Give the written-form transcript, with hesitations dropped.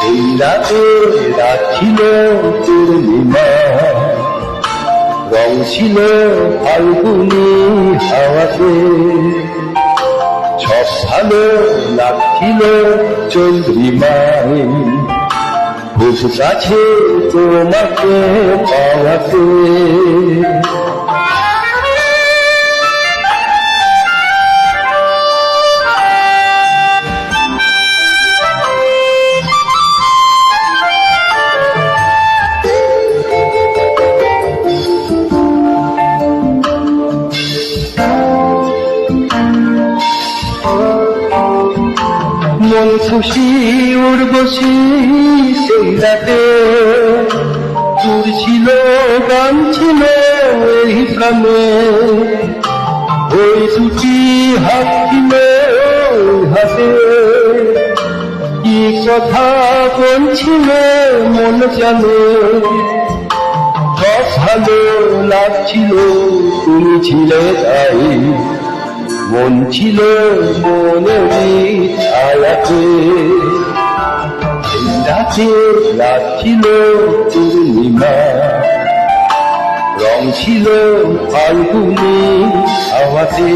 এই রাতে রাত ছিল পূর্ণিমা, রং ছিল ফাল্গুনি হাওয়াতে, সব ভালো লাগছিল চন্দ্রিমায়, খুব কাছে তোমাকে পাওয়াতে। মন খুশি উর্বশী সেই রাতে, সুর ছিল গান ছিল এই প্রাণে, ওই দুটি হাত ছিল হাতে, কি কথা বলছিল মন জানে, সব ভালো লাগছিল তুমি ছিলে তাই, মন ছিল মনেরই ছায়াতে। এই রাতে রাত ছিল পূর্ণিমা, রং ছিল ফাল্গুনি হাওয়াতে।